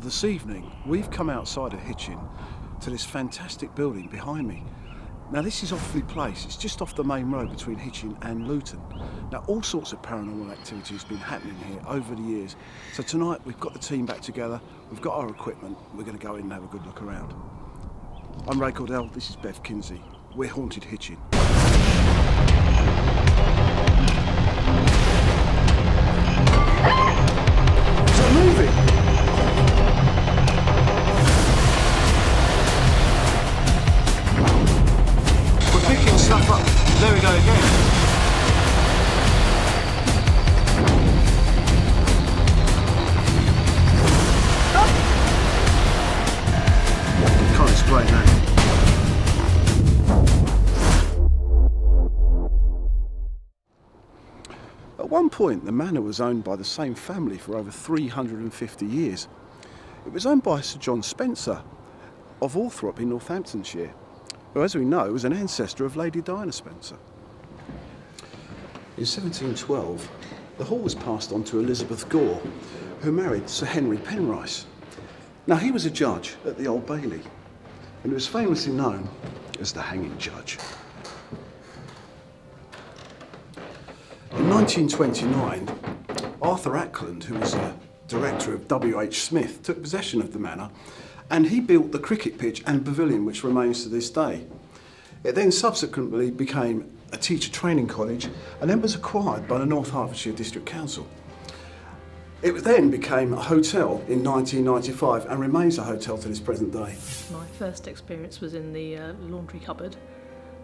this evening, we've come outside of Hitchin to this fantastic building behind me. Now, this is Offley Place. It's just off the main road between Hitchin and Luton. Now, all sorts of paranormal activity has been happening here over the years. So tonight, we've got the team back together, we've got our equipment, we're going to go in and have a good look around. I'm Ray Cordell, this is Bev Kinsey. We're Haunted Hitchin. Is it moving? Picking stuff up. There we go again. Can't explain that. At one point, the manor was owned by the same family for over 350 years. It was owned by Sir John Spencer of Althorp in Northamptonshire, who, as we know, was an ancestor of Lady Diana Spencer. In 1712, the hall was passed on to Elizabeth Gore, who married Sir Henry Penrice. Now, he was a judge at the Old Bailey, and he was famously known as the hanging judge. In 1929, Arthur Ackland, who was a director of W.H. Smith, took possession of the manor, and he built the cricket pitch and pavilion, which remains to this day. It then subsequently became a teacher training college and then was acquired by the North Hertfordshire District Council. It then became a hotel in 1995 and remains a hotel to this present day. My first experience was in the laundry cupboard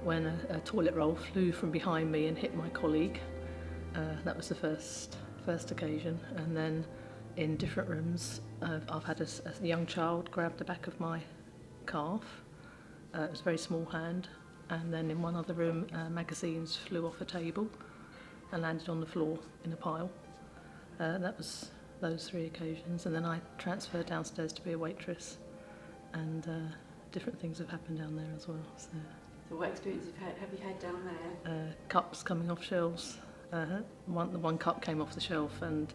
when a toilet roll flew from behind me and hit my colleague. That was the first occasion, and then in different rooms I've had a young child grab the back of my calf. It was a very small hand, and then in one other room magazines flew off a table and landed on the floor in a pile. That was those three occasions, and then I transferred downstairs to be a waitress, and different things have happened down there as well. So what experience have you had down there? Cups coming off shelves. One cup came off the shelf and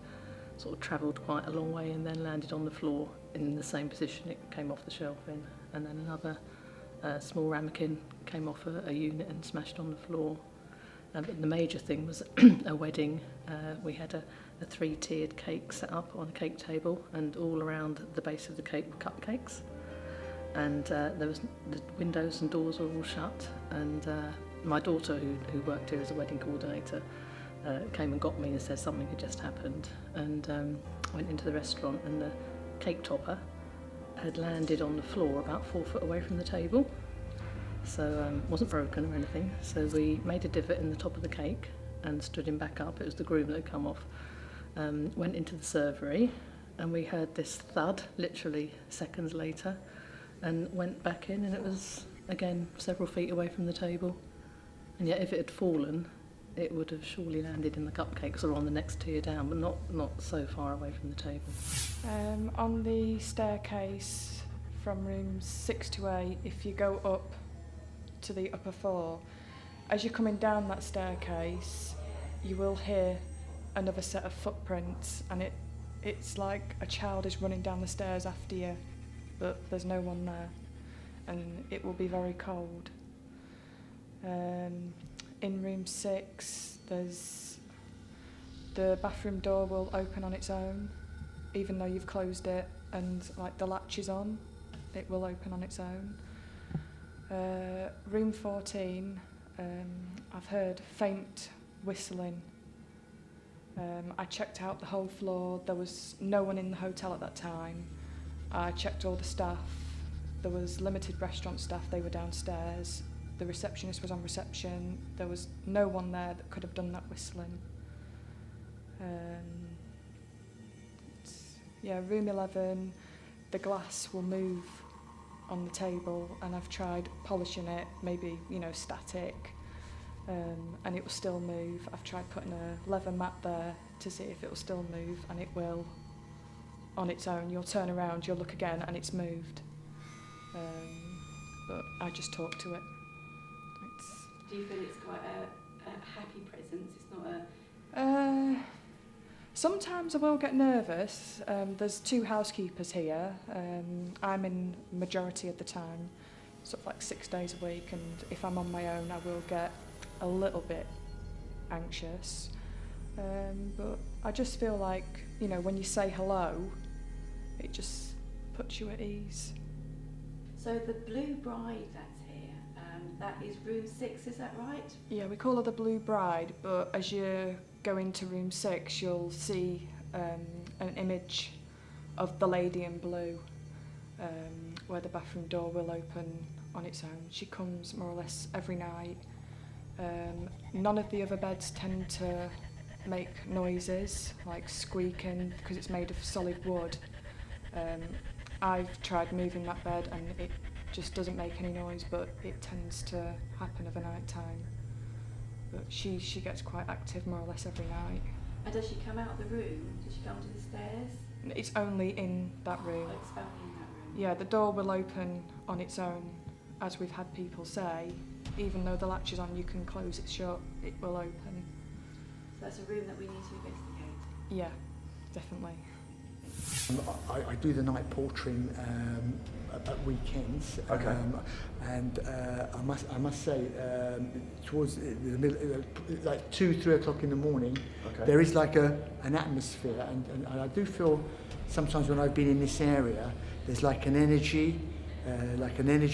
sort of travelled quite a long way and then landed on the floor in the same position it came off the shelf in. And then another small ramekin came off a unit and smashed on the floor. But the major thing was a wedding. We had a three-tiered cake set up on a cake table, and all around the base of the cake were cupcakes. And the windows and doors were all shut. And my daughter, who worked here as a wedding coordinator, came and got me and said something had just happened, and went into the restaurant, and the cake topper had landed on the floor about 4 foot away from the table, so wasn't broken or anything. So we made a divot in the top of the cake and stood him back up. It was the groom that had come off. Went into the servery, and we heard this thud literally seconds later, and went back in, and it was again several feet away from the table. And yet if it had fallen, it would have surely landed in the cupcakes or on the next tier down, but not so far away from the table. On the staircase from rooms 6 to 8, if you go up to the upper floor, as you're coming down that staircase, you will hear another set of footprints, and it's like a child is running down the stairs after you, but there's no one there, and it will be very cold. In room 6, there's the bathroom door will open on its own, even though you've closed it and like the latch is on, it will open on its own. Room 14, I've heard faint whistling. I checked out the whole floor. There was no one in the hotel at that time. I checked all the staff. There was limited restaurant staff, they were downstairs. The receptionist was on reception. There was no one there that could have done that whistling. Room 11, the glass will move on the table, and I've tried polishing it, maybe, static, and it will still move. I've tried putting a leather mat there to see if it will still move, and it will on its own. You'll turn around, you'll look again, and it's moved. But I just talk to it. Do you feel it's quite a happy presence? It's not a... Sometimes I will get nervous. There's 2 housekeepers here. I'm in majority of the time, sort of like 6 days a week, and if I'm on my own I will get a little bit anxious. But I just feel like, you know, when you say hello, it just puts you at ease. So the Blue Bride that's here, that is room 6, is that right? Yeah, we call her the Blue Bride, but as you go into room 6, you'll see an image of the lady in blue, where the bathroom door will open on its own. She comes more or less every night. None of the other beds tend to make noises, like squeaking, because it's made of solid wood. I've tried moving that bed and it just doesn't make any noise, but it tends to happen of a night time. But she gets quite active more or less every night. And does she come out of the room? Does she come to the stairs? It's only in that room. Oh, it's only in that room. Yeah, the door will open on its own, as we've had people say. Even though the latch is on, you can close it shut, it will open. So that's a room that we need to investigate? Yeah, definitely. I do the night portering at weekends, Okay. and I must say, towards the middle, like 2-3 o'clock in the morning, Okay. there is like an atmosphere, and I do feel sometimes when I've been in this area, there's like an energy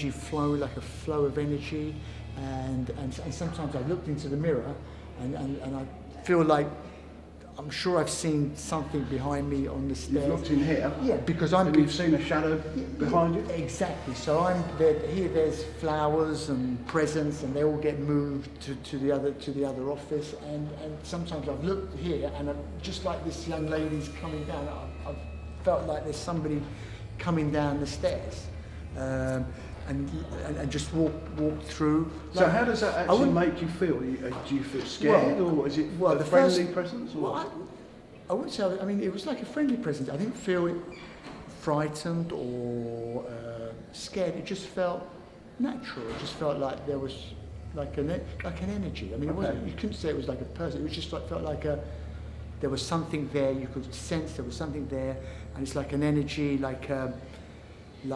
flow, like a flow of energy, and sometimes I've looked into the mirror, and I feel like I'm sure I've seen something behind me on the stairs. You've looked in here? Yeah, because You've seen a shadow behind you? Exactly. So I'm there. Here, there's flowers and presents, and they all get moved to the other office. And sometimes I've looked here, and just like this young lady's coming down, I've felt like there's somebody coming down the stairs. And just walk through. So how does that actually make you feel? Do you feel scared, or is it a friendly presence? Or? Well, I wouldn't say. I mean, it was like a friendly presence. I didn't feel frightened or scared. It just felt natural. It just felt like there was like an energy. I mean, it wasn't. You couldn't say it was like a person. It was just like felt like there was something there. You could sense there was something there, and it's like an energy, like.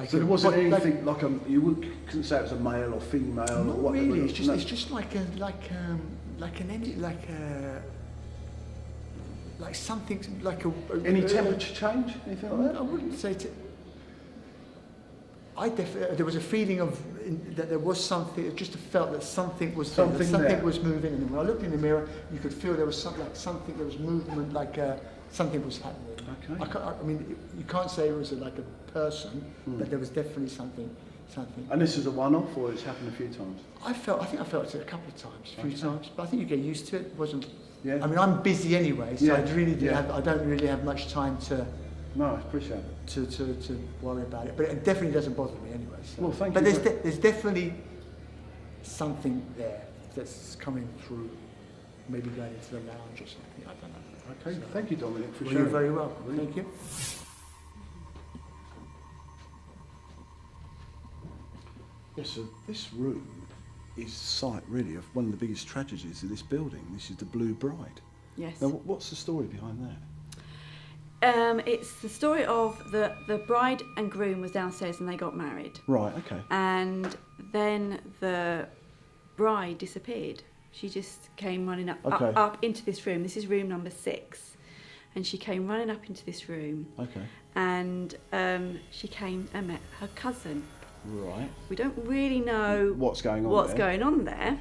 So there wasn't anything you couldn't say it was a male or female or not whatever. Really, it's just like something like a. Any temperature change, anything like that? I wouldn't say. There was a feeling of that there was something. It just felt that something was something was moving. And when I looked in the mirror, you could feel there was something. There was movement, like something was happening. Okay. I mean, you can't say it was like a person, but there was definitely something. And this is a one-off, or it's happened a few times? I think I felt it a couple of times, a few times, but I think you get used to it. It wasn't. Yeah. I mean, I'm busy anyway, so Yeah. I don't really have much time to. No, I appreciate it. To worry about it, but it definitely doesn't bother me anyway. So. Well, thank but you. But there's definitely something there that's coming through, maybe going into the lounge or something. I don't know. Okay, thank you, Dominic, for Well, sharing. you're very welcome. Thank you. Yes, so this room is site really of one of the biggest tragedies of this building. This is the Blue Bride. Yes. Now, what's the story behind that? It's the story of the bride and groom was downstairs and they got married. Right, okay. And then the bride disappeared. She just came running up into this room. This is room number 6. And she came running up into this room. Okay. And she came and met her cousin. Right. We don't really know what's going on there.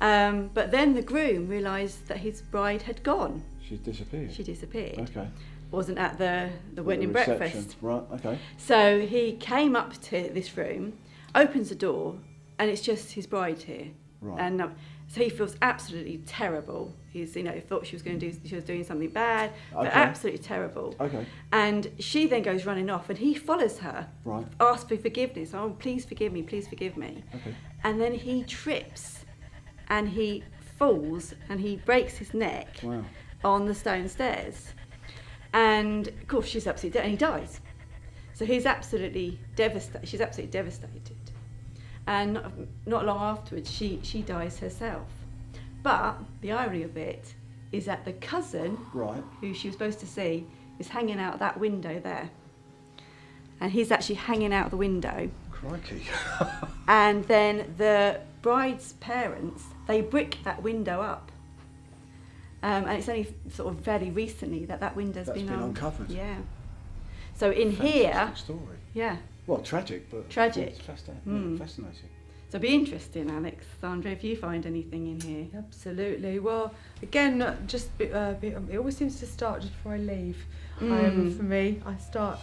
Okay. But then the groom realised that his bride had gone. She disappeared. Okay. Wasn't at the wedding reception. breakfast. Right, okay. So he came up to this room, opens the door, and it's just his bride here. Right. And so he feels absolutely terrible. He's, thought she was doing something bad, but absolutely terrible. Okay. And she then goes running off, and he follows her. Right. Asks for forgiveness. Oh, please forgive me, please forgive me. Okay. And then he trips, and he falls, and he breaks his neck on the stone stairs. And of course she's absolutely and he dies. So he's absolutely devastated. She's absolutely devastated. And not long afterwards, she dies herself. But the irony of it is that the cousin, Right. who she was supposed to see, is hanging out that window there. And he's actually hanging out the window. Crikey. And then the bride's parents, they brick that window up. And it's only sort of very recently that window's That's been uncovered. Yeah. So in Fantastic here, story. yeah. Well, tragic, but Tragic. it's fascinating. So it'd be interesting, Alexandra, if you find anything in here. Absolutely. Well, again, just it always seems to start just before I leave. For me, I start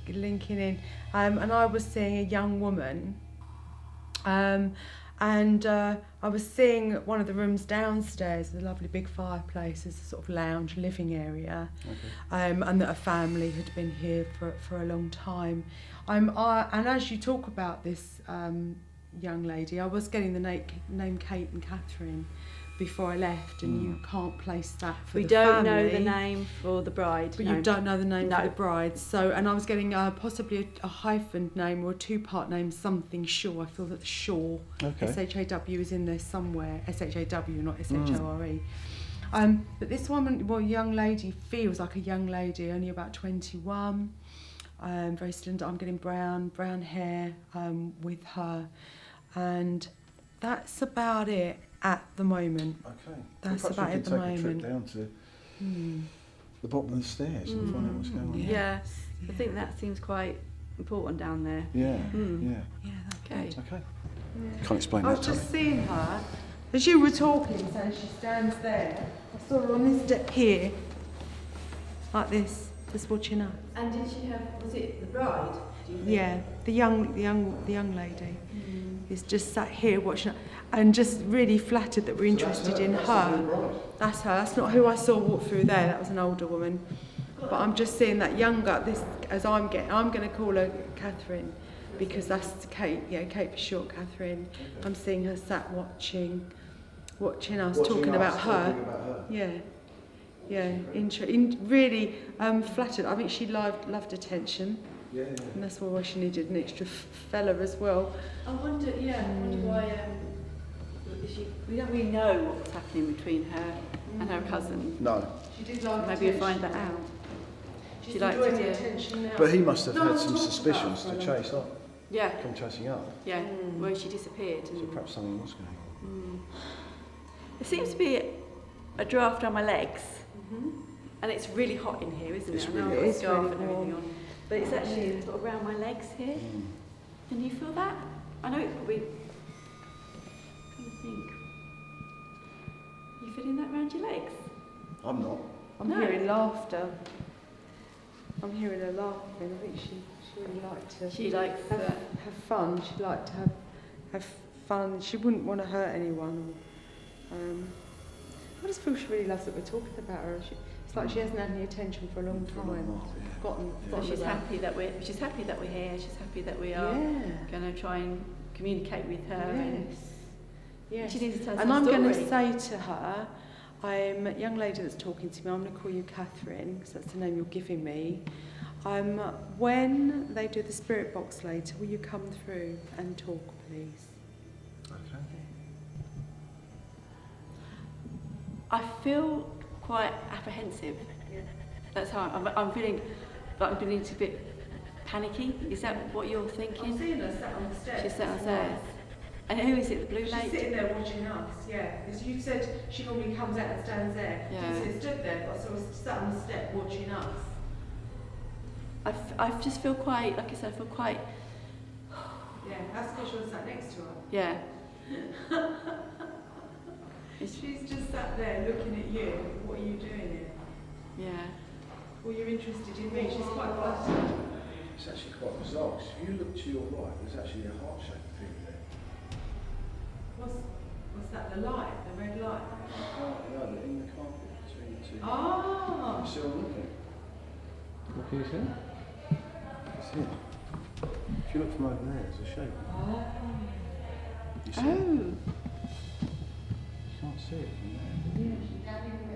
linking in, and I was seeing a young woman, and I was seeing one of the rooms downstairs, a lovely big fireplace, as a sort of lounge living area, and that a family had been here for a long time. And as you talk about this young lady, I was getting the name Kate and Catherine before I left, and you can't place that for We the don't family. know the name for the bride. But no. you don't know the name No. for the bride. So, and I was getting possibly a hyphened name or a two-part name, something Shaw. I feel that Shaw, Okay. S-H-A-W, is in there somewhere. S-H-A-W, not S-H-O-R-E. But this woman, young lady, feels like a young lady, only about 21, very slender. I'm getting brown hair with her. And that's about it at the moment. Okay. That's Perhaps about we it at could the take a trip moment. down to the bottom of the stairs and find out what's going on. Yeah, I think that seems quite important down there. Yeah. Yeah, Okay. Okay. Can't explain I that was to me. just seeing her as you were talking, so she stands there. I saw her on this step here, like this, just watching us. And did she have, was it the bride? Yeah, the young lady is just sat here watching her, and just really flattered that we're interested in her. That's her. That's not who I saw walk through there. That was an older woman. But I'm just seeing that younger. This, as I'm going to call her Catherine, because that's Kate. Yeah, Kate for short, Catherine. I'm seeing her sat watching us, talking about her. Yeah. Really flattered. I think she loved attention. Yeah. And that's why she needed an extra fella as well. I wonder why we don't really know what was happening between her and her cousin. No. She did like Maybe we'll find that out. She's She liked enjoying to the do- attention now. But he must have No had one some talks suspicions about to her. chase up, Yeah, come chasing up. yeah. Well, she disappeared. So And perhaps something was going on. there seems to be a draft on my legs, and it's really hot in here, isn't It's it? I really know hot. it's It's scarf really and everything on, but it's actually sort of around my legs here. Can you feel that? I know it's probably. I'm trying to think. You feeling that around your legs? I'm not. I'm No. hearing laughter. I'm hearing her laughing. I think she really liked to She likes that. have fun. She'd like to have fun. She wouldn't want to hurt anyone. I just feel she really loves that we're talking about her. It's like she hasn't had any attention for a long time. Forgotten She's about- happy that we're here. She's happy that we are Yeah. going to try and communicate with her. And Yes. she needs to tell us And her I'm going to story. say to her, I'm a young lady that's talking to me. I'm going to call you Catherine, because that's the name you're giving me. When they do the spirit box later, will you come through and talk, please? Okay. I feel quite apprehensive. That's how I'm feeling. Like I'm feeling a bit panicky. Is that what you're thinking? I'm seeing her sat on the steps. She's sat on stairs. And who is it? The blue She's lady? sitting there watching us, yeah. Because you said she normally comes out and stands there. Yeah. She stood there, but I saw her sat on the step watching us. I just feel quite, like I said, I feel quite, Yeah, that's because you're sat next to her. yeah. She's just sat there looking at you. What are you doing here? Yeah. Well, you're interested in me. She's quite flattered. It's actually quite bizarre. 'Cause if you look to your right, there's actually a heart-shaped thing there. What's that? The light? The red light? No, in the carpet between the two. Oh! You see what I'm looking? What can you see? It's here. If you look from over there, there's a shape. You see it? You can't see it from there.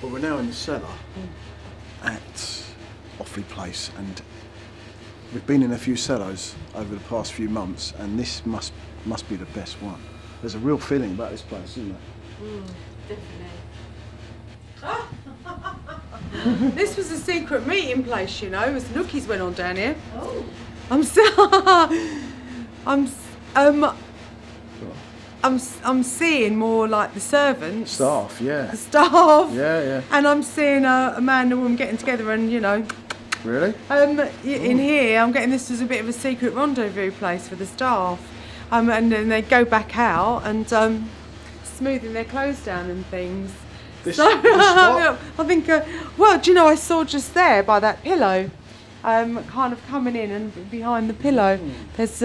Well, we're now in the cellar at Offley Place, and We've been in a few cellars over the past few months, and this must be the best one. There's a real feeling about this place, isn't there? Definitely. This was a secret meeting place, you know. As Nookies went on down here. Oh. I'm seeing more like the servants. Staff, yeah. The staff. Yeah. And I'm seeing a man and a woman getting together and, you know. Really? In here, I'm getting this as a bit of a secret rendezvous place for the staff. And then they go back out and smoothing their clothes down and things. This So spot? I think, well, do you know, I saw just there by that pillow, kind of coming in and behind the pillow, there's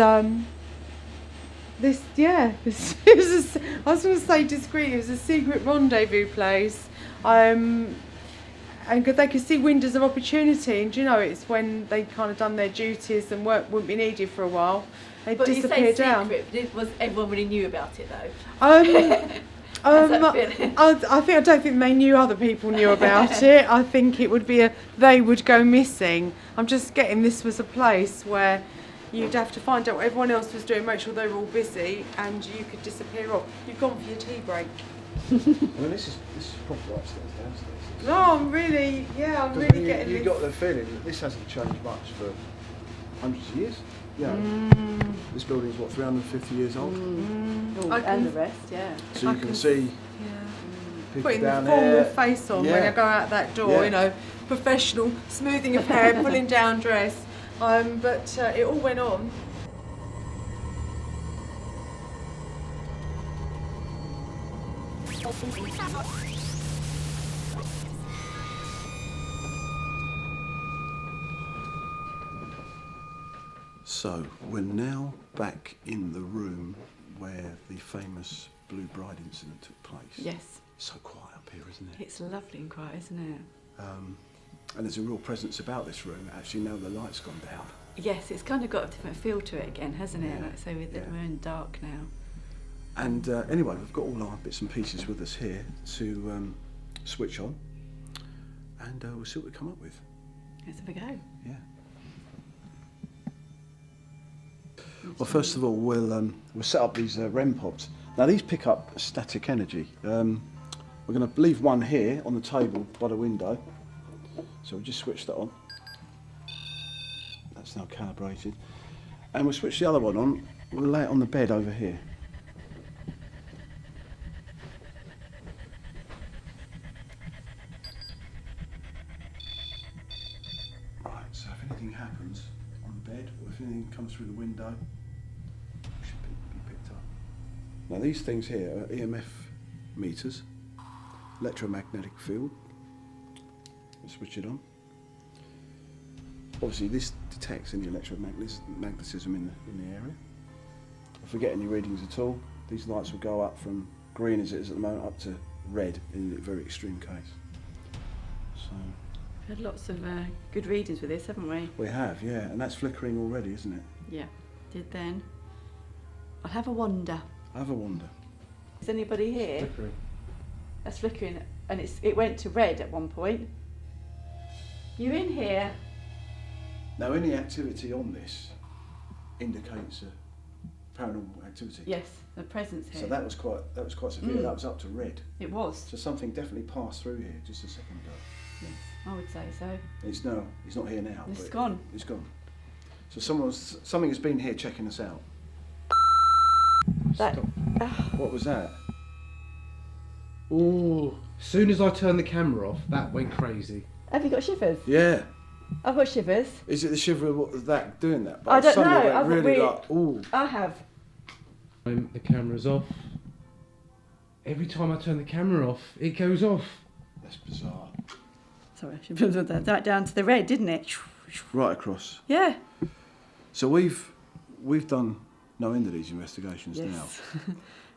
this, yeah, this is I was going to say discreet, it was a secret rendezvous place. And they could see windows of opportunity, and you know, it's when they kind of done their duties and work wouldn't be needed for a while, they But you disappear say down. secret, was everyone really knew about it though? I that feeling? don't think they knew other people knew about it. I think it would be they would go missing. I'm just getting this was a place where you'd have to find out what everyone else was doing, make sure they were all busy, and you could disappear off. You've gone for your tea break. Well, this is proper upstairs, downstairs. No, I'm really getting You this. got the feeling that this hasn't changed much for hundreds of years. Yeah. This building's what, 350 years old. Oh, I and can- the rest, yeah. So I you can can- see people Putting the down formal there. face on when Yeah. I go out that door, Yeah. you know, professional, smoothing of hair, pulling down dress. But it all went on. So we're now back in the room where the famous Blue Bride incident took place. Yes. So quiet up here, isn't it? It's lovely and quiet, isn't it? And there's a real presence about this room. Actually, now the light's gone down. Yes, it's kind of got a different feel to it again, hasn't it? Yeah, Like, so yeah. we're in dark now. And anyway, we've got all our bits and pieces with us here to switch on, and we'll see what we come up with. Let's have a go. Yeah. Well, first of all, we'll set up these REM pods. Now, these pick up static energy. We're going to leave one here on the table by the window. So we'll just switch that on. That's now calibrated. And we'll switch the other one on. We'll lay it on the bed over here. Right, so if anything happens on the bed, or if anything comes through the window, it should be picked up. Now these things here are EMF meters, electromagnetic field. We'll switch it on. Obviously this detects any electromagnetism in the area. If we get any readings at all, these lights will go up from green as it is at the moment up to red in a very extreme case. So We've had lots of good readings with this, haven't we? we have, yeah, and that's flickering already, isn't it? Yeah, did then. I'll have a wander. Have a wonder. Is anybody here? That's flickering, and it went to red at one point. You in here? Now any activity on this indicates a paranormal activity. Yes, the presence here. So that was quite severe. That was up to red. It was. So something definitely passed through here just a second ago. Yes, I would say so. It's not here now. It's but gone. It's gone. So something has been here checking us out. That. What was that? Oh, as soon as I turned the camera off, that went crazy. Have you got shivers? Yeah. I've got shivers. Is it the shiver of what was that doing that? I don't suddenly know, it went I've got really really- like, ooh. I have. The camera's off. Every time I turn the camera off, it goes off. That's bizarre. Sorry, I should put that down to the red, didn't it? Right across. Yeah. So we've done no end of these investigations now, Yes.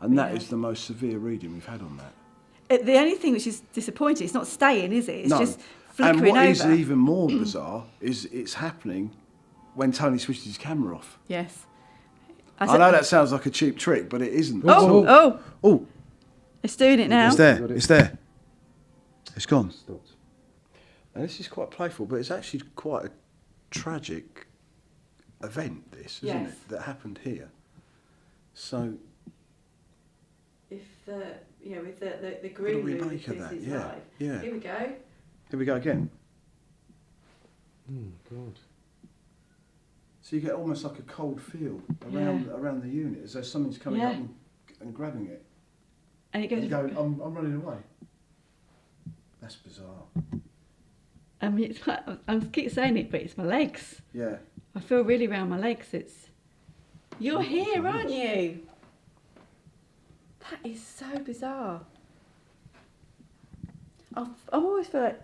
and that We is have. the most severe reading we've had on that. The only thing which is disappointing, it's not staying, is it? It's No. just And flickering what is over. even more bizarre is it's happening when Tony switches his camera off. Yes. I know that sounds like a cheap trick, but it isn't. Oh, oh, Oh, it's doing it now. it's there. It's there. It's gone. Stopped. And this is quite playful, but it's actually quite a tragic event, this, isn't Yes. it, that happened here. So If with the what do groom we who make of is that? his Yeah, life. yeah. Here we go. Here we go again. Oh, God. So you get almost like a cold feel around the unit, as though something's coming Yeah. up and grabbing it. And it And goes. you go, I'm running away. That's bizarre. I mean, it's like, I keep saying it, but it's my legs. Yeah. I feel really around my legs. You're Oh, here, goodness. aren't you? That is so bizarre. I always feel like a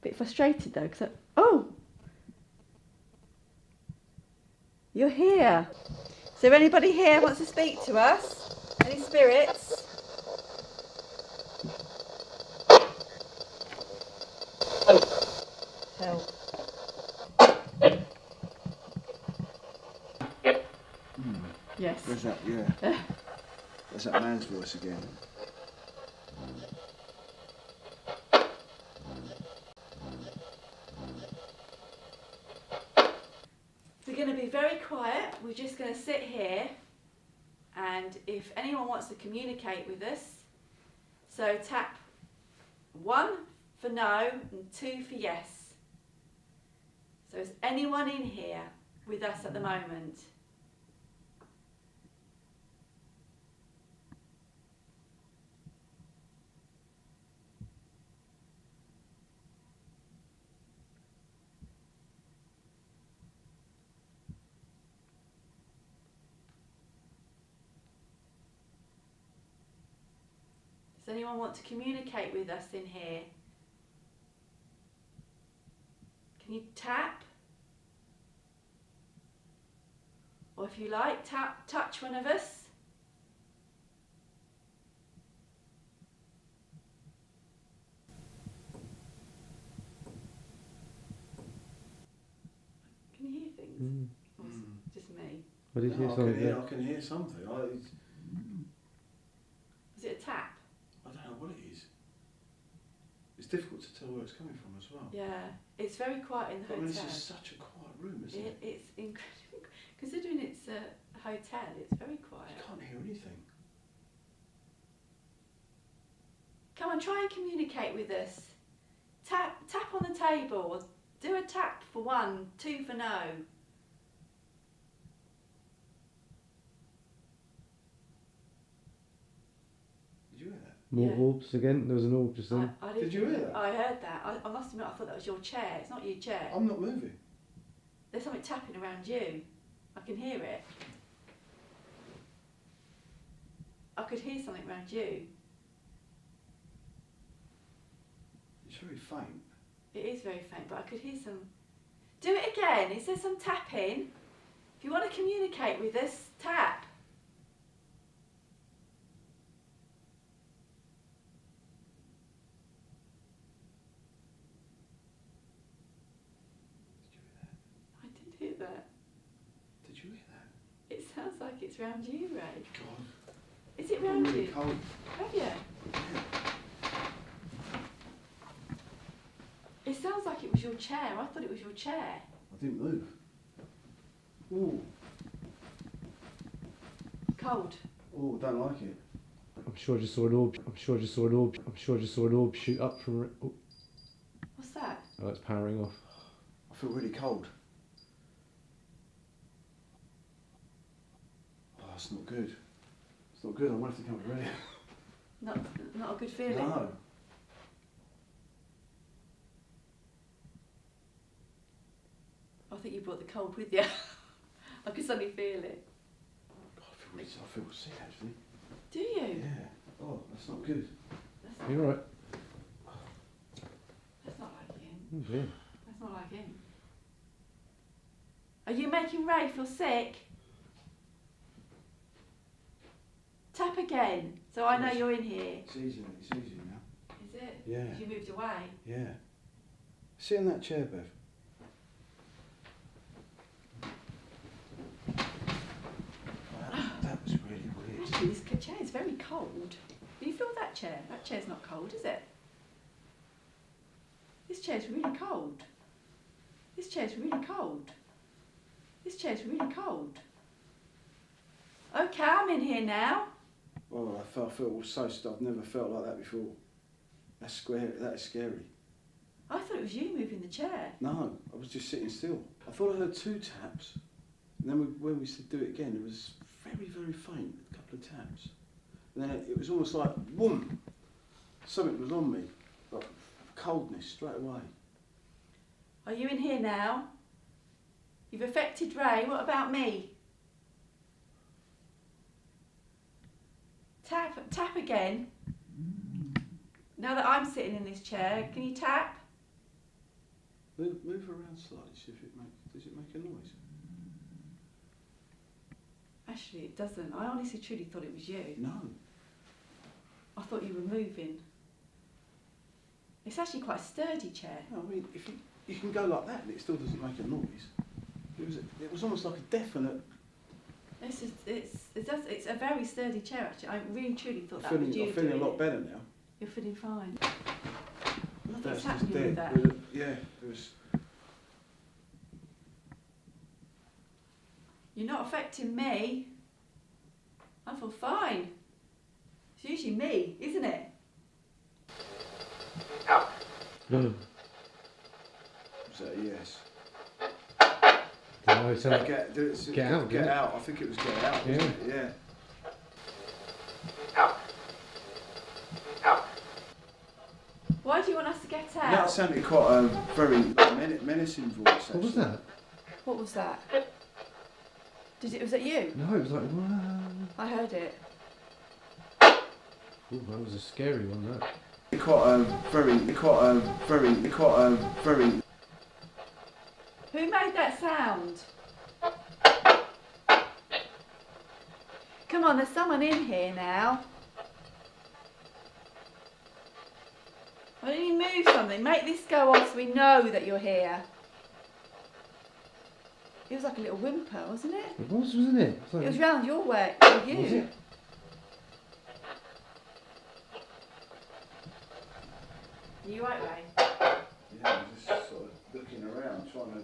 bit frustrated though, because you're here. Is there anybody here who wants to speak to us? Any spirits? Help. Yes. Where's that? Yeah. There's that man's voice again. We're going to be very quiet. We're just going to sit here, and if anyone wants to communicate with us, so tap 1 for no and 2 for yes. So is anyone in here with us at the moment? Does anyone want to communicate with us in here? Can you tap? Or if you like, touch one of us. Can you hear things? Or is it just me? What did you hear I something can hear, there? I can hear something. Was it a tap? I don't know what it is. It's difficult to tell where it's coming from as well. Yeah, it's very quiet in the I hotel. mean, this is such a quiet room, isn't it? It's incredible. Considering it's a hotel, it's very quiet. You can't hear anything. Come on, try and communicate with us. Tap on the table. Do a tap for 1, 2 for no. Did you hear that? More Yeah. orbs again? There was an orb just then. I Did you hear that? I heard that. I must admit, I thought that was your chair. It's not your chair. I'm not moving. There's something tapping around you. I can hear it. I could hear something around you. It's very faint. It is very faint, but I could hear some. Do it again. Is there some tapping? If you want to communicate with us, tap. I did hear that. Did you hear that? It sounds like it's round you, Ray. God. Is it I'm round really you? cold. Have you? It sounds like it was your chair. I thought it was your chair. I didn't move. Ooh. Cold. Oh, don't like it. I'm sure I just saw an orb. I'm sure I just saw an orb. I'm sure I just saw an orb shoot up from. Oh, What's that? it's powering off. I feel really cold. Oh, it's not good. It's not good. I want it to come ready. Not a good feeling. No. I think you brought the cold with you. I can suddenly feel it. God, I feel sick actually. Do you? Yeah. Oh, that's not good. That's You alright? not like him. Oh dear. That's not like him. Are you making Ray feel sick? Tap again, so I know Yes. you're in here. It's easier. It's easier now. Is it? Yeah. 'Cause you moved away. Yeah. Sit in that chair, Bev. That was really weird. Actually, this chair is very cold. Do you feel that chair? That chair's not cold, is it? This chair's really cold. This chair's really cold. This chair's really cold. Okay, I'm in here now. Oh, I felt so stuck. I've never felt like that before. That's scary. That is scary. I thought it was you moving the chair. No, I was just sitting still. I thought I heard 2 taps. And then when we said do it again, it was very, very faint, a couple of taps. And then it was almost like, boom, something was on me, like coldness straight away. Are you in here now? You've affected Ray. What about me? Tap again. Now that I'm sitting in this chair, can you tap? Move around slightly, see if does it make a noise? Actually, it doesn't. I honestly truly thought it was you. No. I thought you were moving. It's actually quite a sturdy chair. No, I mean, if you can go like that and it still doesn't make a noise. It was almost like a definite. It's a very sturdy chair actually. I really truly thought that was you. I'm feeling doing a lot it. better now. You're feeling fine. Nothing's That's just happening dead. with that. Yeah, it was. You're not affecting me. I feel fine. It's usually me, isn't it? No. Was that a yes? No, it's like, Get out. Get out. I think it was get out. Yeah. Wasn't it? Yeah. Why do you want us to get out? That sounded quite a very menacing voice. what was actually. that? What was that? Was that you? No, it was like, wow. I heard it. Ooh, that was a scary one, that. Very. Who made that sound? Come on, there's someone in here now. Why don't you move something? Make this go off so we know that you're here. It was like a little whimper, wasn't it? It was, wasn't it? It was round your way, for you. Was it? Are you right, Ray? Yeah, I'm just sort of looking around, trying to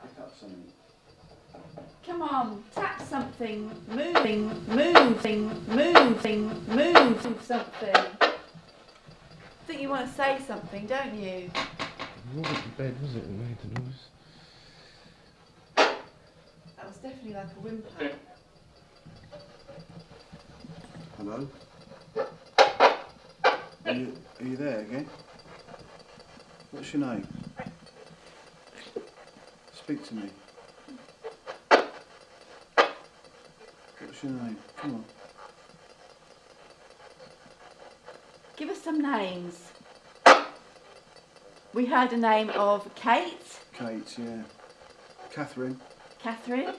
pick up something. Come on, tap something, move something. I think you want to say something, don't you? It wasn't the bed, was it, that made the noise? That was definitely like a whimper. Hello? Are you there again? What's your name? Speak to me. What's your name? Come on. Give us some names. We heard a name of Kate, Kate, yeah. Catherine. Catherine,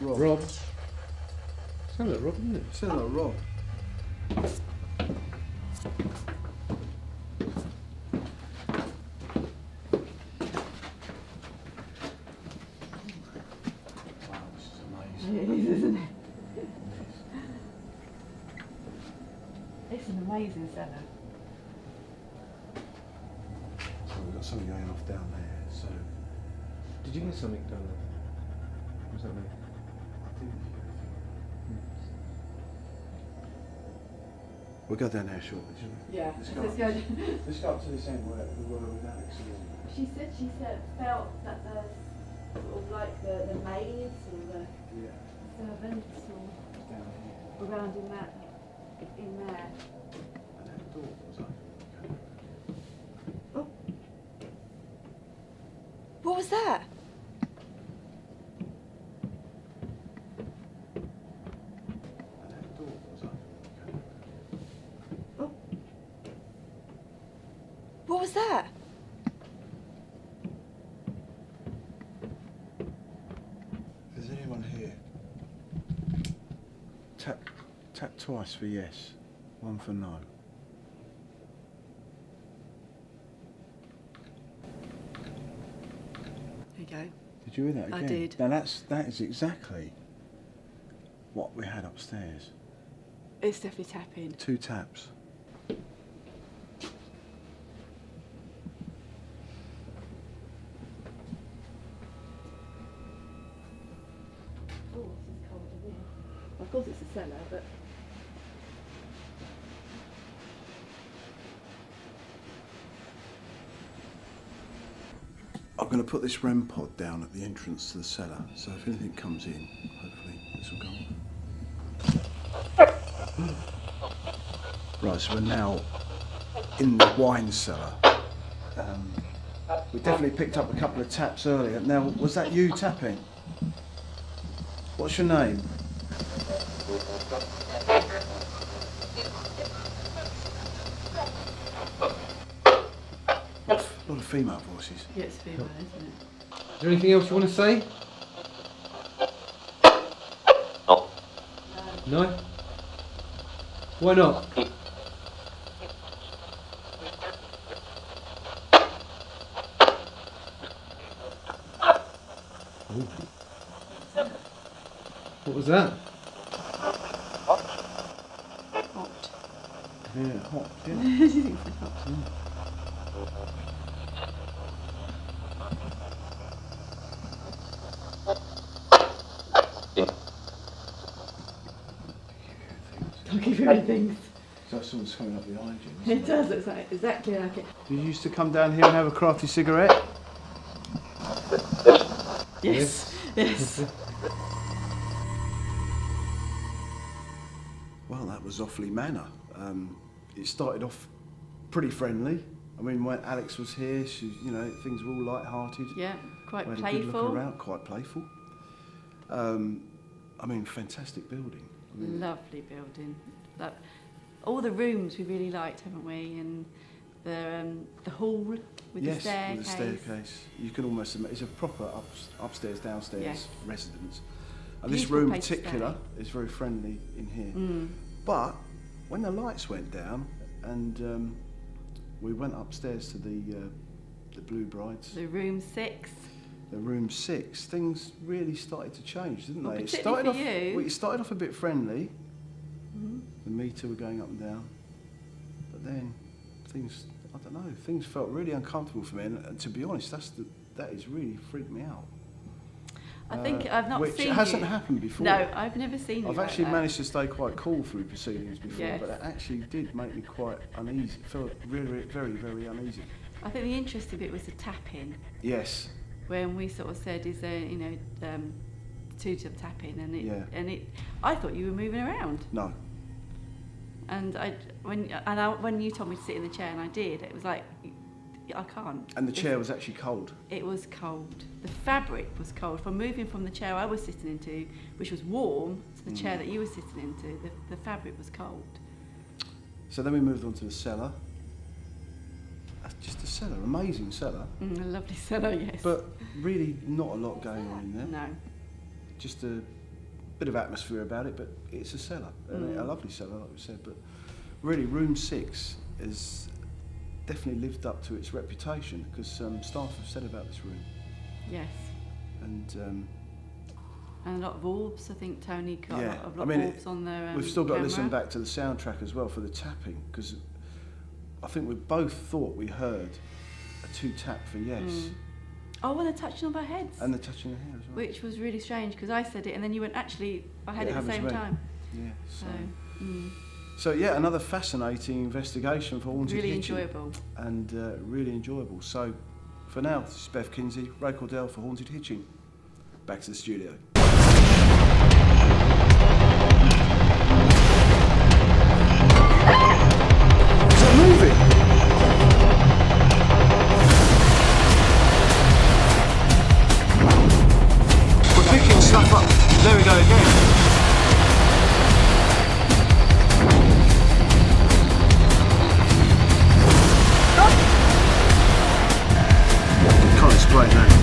Rob. Sounded like Rob, didn't it? Sound like Rob. Wow, this is amazing. It is, isn't it? It's an amazing cellar. So we've got something going off down there, so Did you hear something down there? What was that mean? I didn't hear anything. We'll go down there shortly, shall we? Yeah. Let's go. Let's go. Let's go up to this end where we were with Alex again. She said felt that the sort of like the maids or the Yeah, servants down here. or around in there. And that door was open. Oh. What was that? And that door was open. Oh. What was that? If there's anyone here, tap twice for yes, one for no. There you go. Did you hear that again? I did. Now that is exactly what we had upstairs. It's definitely tapping. 2 taps. cellar, but I'm going to put this REM pod down at the entrance to the cellar, so if anything comes in, hopefully this will go on. Right, so we're now in the wine cellar. We definitely picked up a couple of taps earlier. Now, was that you tapping? What's your name? A lot of female voices. yeah, it's female, isn't it? Is there anything else you want to say? No? Why not? Ooh. What was that? Hot. Yeah, hot, yeah. Do you think it's hot? Don't give you anything. So someone's coming up behind you. It does look like, exactly like it. Did you used to come down here and have a crafty cigarette? Yes, yes. Well, that was Offley Manor. It started off pretty friendly. I mean, when Alex was here, she, you know, things were all light-hearted. Yeah, quite We had a good look playful. around, quite playful. I mean, fantastic building. I mean, Lovely building. All the rooms we really liked, haven't we? And the hall with the yes, staircase. with the staircase. You can almost imagine it's a proper upstairs, downstairs Yes. residence. And this Beautiful room in place to particular is very friendly in here. Mm. But when the lights went down and we went upstairs to the Blue Brides, The room 6. the room 6, things really started to change, didn't Well, they? particularly for you. Well, it started off a bit friendly. Mm-hmm. The meter were going up and down, but then things, I don't know, things felt really uncomfortable for me. And to be honest, that has really freaked me out. I think I've not which seen hasn't you. happened before. No, I've never seen you. I've like actually that. managed to stay quite cool through proceedings before, Yes. but it actually did make me quite uneasy. Felt really, very, very uneasy. I think the interesting bit was the tapping, Yes. when we sort of said, "Is there, you know, two to tapping?" And Yeah. I thought you were moving around. No. And when you told me to sit in the chair, and I did, it was like, I can't. And the chair was actually cold. It was cold. The fabric was cold. From moving from the chair I was sitting into, which was warm, to the chair that you were sitting into, the fabric was cold. So then we moved on to the cellar. Just a cellar, amazing cellar. A lovely cellar, yes. But really not a lot going on in there. No. Just a bit of atmosphere about it, but it's a cellar. And a lovely cellar, like we said. But really, room 6 is definitely lived up to its reputation, because staff have said about this room. Yes. And And a lot of orbs. I think Tony got yeah, a lot I mean, of orbs on their we've still got to listen camera. back to the soundtrack as well for the tapping, because I think we both thought we heard a 2 tap for yes, Oh, and the touching of our heads. and the touching of the hair as well. Which was really strange, because I said it and then you went, actually, I had It it at the happens same to me. time. Yeah. So, So yeah, another fascinating investigation for Haunted really Hitchin. enjoyable. And really enjoyable. So for now, this is Bev Kinsey, Ray Cordell for Haunted Hitchin. Back to the studio. Is it moving? We're picking stuff up. There we go again. Can't explain that.